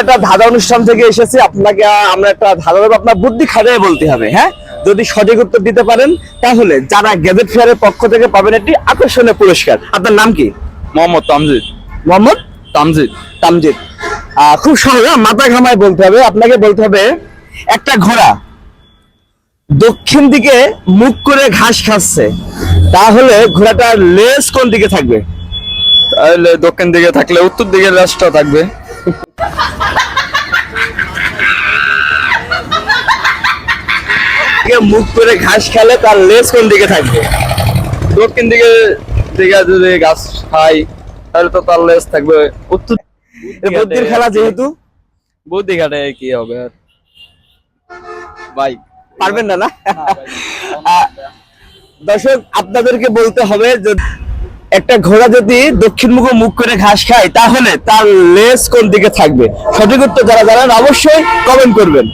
একটা ধাঁধা অনুষ্ঠান থেকে এসেছি, আপনাকে আমরা একটা ধাঁধা দেবো, আপনার বুদ্ধি খাটায় বলতে হবে। হ্যাঁ, যদি সঠিক উত্তর দিতে পারেন তাহলে যারা গ্যাজেট ফেয়ারের পক্ষ থেকে পাবেন একটি আকর্ষণীয় পুরস্কার। আপনার নাম কি? মোহাম্মদ তামজিদ। মোহাম্মদ তামজিদ। তামজিদ। খুব সহজ, মাথা ঘামায় বলতে হবে। আপনাকে বলতে হবে একটা ঘোড়া দক্ষিণ দিকে মুখ করে ঘাস খাচ্ছে, তাহলে ঘোড়াটার লেজ কোন দিকে থাকবে? তাহলে দক্ষিণ দিকে থাকলে উত্তর দিকে রাস্তা থাকবে। মুখ করে ঘাস খেলে তার লেজ কোন দিকে থাকবে? দক্ষিণ দিকে দিকে যদি গাছ খাই তাহলে তো তার লেজ থাকবে উত্তর। বুদ্ধির খেলা যেহেতু বুদ্ধি ঘাটে কি হবে আর ভাই, পারবেন না। দর্শক, আপনাদেরকে বলতে হবে যে একটা ঘোড়া যদি দক্ষিণ মুখে মুখ করে ঘাস খায় তাহলে তার লেজ কোন দিকে থাকবে? সঠিক উত্তর যারা জানেন অবশ্যই কমেন্ট করবেন।